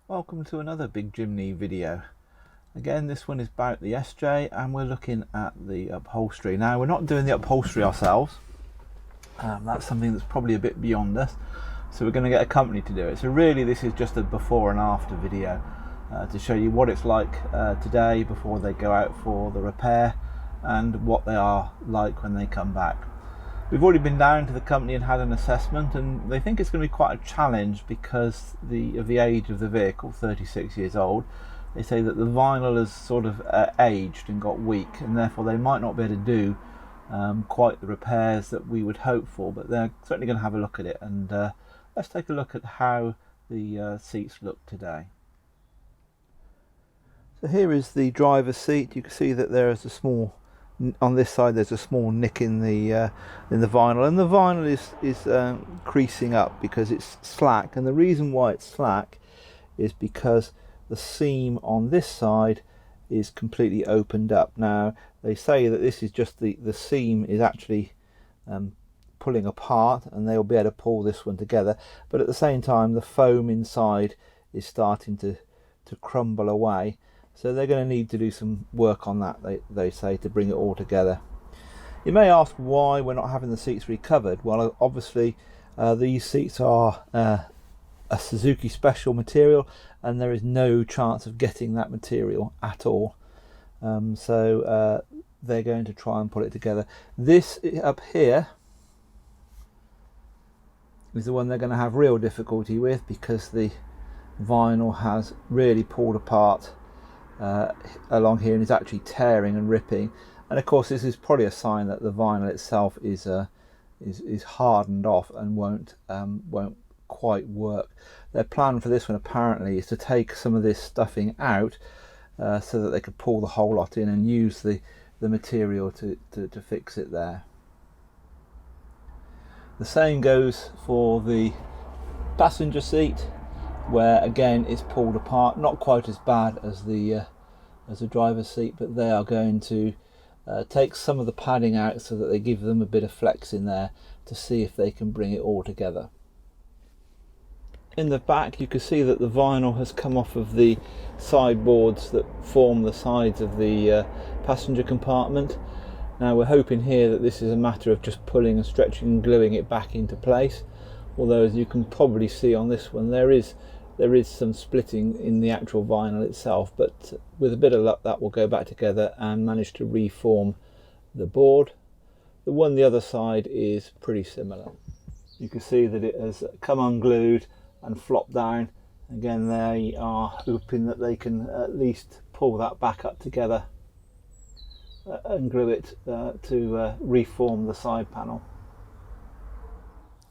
Welcome to another Big Chimney video. Again, this one is about the SJ and we're looking at the upholstery. Now, we're not doing the upholstery ourselves. That's something that's probably a bit beyond us. So we're going to get a company to do it. So really this is just a before and after video to show you what it's like today before they go out for the repair and what they are like when they come back. We've already been down to the company and had an assessment, and they think it's going to be quite a challenge because of the age of the vehicle, 36 years old. They say that the vinyl has sort of aged and got weak, and therefore they might not be able to do quite the repairs that we would hope for, but they're certainly going to have a look at it. And let's take a look at how the seats look today. So here is the driver's seat. You can see that there is a small, on this side there's a small nick in the vinyl, and the vinyl is creasing up because it's slack. And the reason why it's slack is because the seam on this side is completely opened up. Now they say that this is just the seam is actually pulling apart, and they'll be able to pull this one together, but at the same time the foam inside is starting to crumble away. So they're going to need to do some work on that, they say, to bring it all together. You may ask why we're not having the seats recovered. Well, obviously these seats are a Suzuki special material, and there is no chance of getting that material at all. So they're going to try and put it together. This up here is the one they're going to have real difficulty with, because the vinyl has really pulled apart along here and is actually tearing and ripping. And of course this is probably a sign that the vinyl itself is hardened off and won't quite work. Their plan for this one apparently is to take some of this stuffing out so that they could pull the whole lot in and use the material to fix it there. The same goes for the passenger seat, where again it's pulled apart, not quite as bad as the driver's seat, but they are going to take some of the padding out so that they give them a bit of flex in there to see if they can bring it all together. In the back you can see that the vinyl has come off of the sideboards that form the sides of the passenger compartment. Now we're hoping here that this is a matter of just pulling and stretching and gluing it back into place, although as you can probably see on this one there is some splitting in the actual vinyl itself, but with a bit of luck that will go back together and manage to reform the board. The one the other side is pretty similar. You can see that it has come unglued and flopped down. Again, they are hoping that they can at least pull that back up together and glue it to reform the side panel.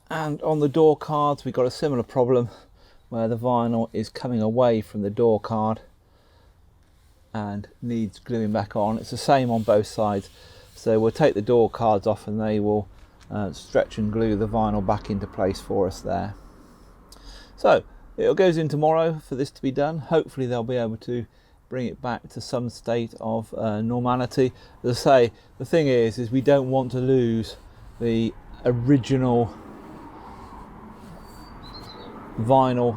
And on the door cards we've got a similar problem, where the vinyl is coming away from the door card and needs gluing back on. It's the same on both sides, so we'll take the door cards off and they will stretch and glue the vinyl back into place for us there. So it goes in tomorrow for this to be done. Hopefully they'll be able to bring it back to some state of normality. As I say, the thing is we don't want to lose the original vinyl,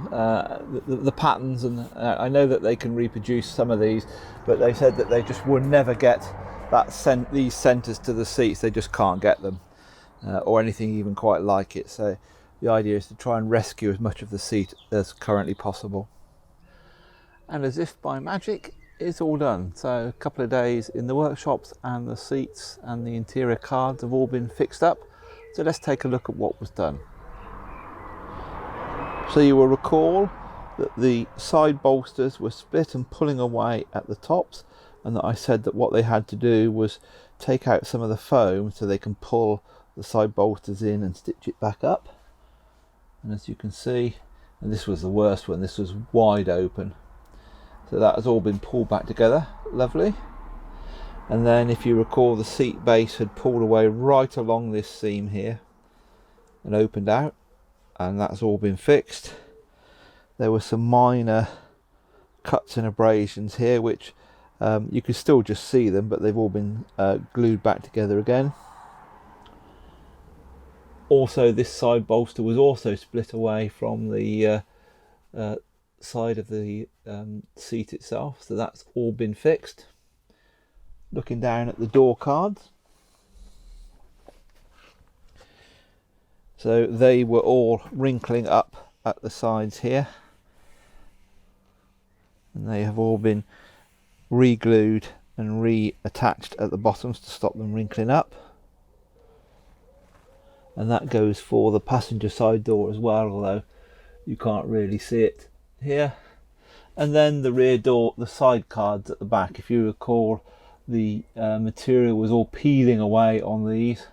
the patterns, and I know that they can reproduce some of these, but they said that they just would never get these centers to the seats. They just can't get them or anything even quite like it. So the idea is to try and rescue as much of the seat as currently possible. And as if by magic, it's all done. So a couple of days in the workshops and the seats and the interior cards have all been fixed up. So let's take a look at what was done. So you will recall that the side bolsters were split and pulling away at the tops, and that I said that what they had to do was take out some of the foam so they can pull the side bolsters in and stitch it back up. And as you can see, and this was the worst one, this was wide open. So that has all been pulled back together, lovely. And then if you recall, the seat base had pulled away right along this seam here and opened out, and that's all been fixed. There were some minor cuts and abrasions here, which you can still just see them, but they've all been glued back together again. Also, this side bolster was also split away from the side of the seat itself, so that's all been fixed. Looking down at the door cards, so they were all wrinkling up at the sides here, and they have all been re-glued and reattached at the bottoms to stop them wrinkling up. And that goes for the passenger side door as well, although you can't really see it here. And then the rear door, the side cards at the back, if you recall, the material was all peeling away on these,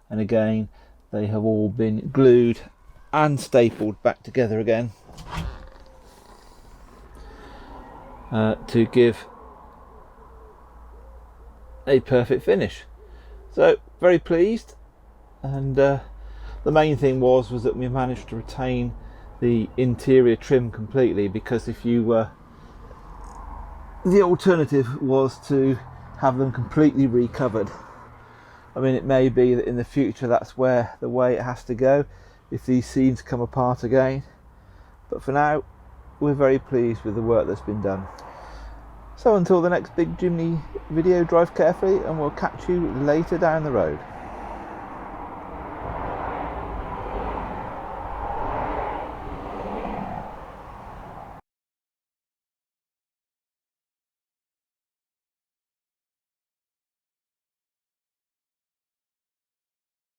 and again they have all been glued and stapled back together again to give a perfect finish. So very pleased, and the main thing was that we managed to retain the interior trim completely, because if you the alternative was to have them completely recovered. I mean, it may be that in the future that's where the way it has to go if these seams come apart again, but for now we're very pleased with the work that's been done. So until the next big chimney video, drive carefully, and we'll catch you later down the road.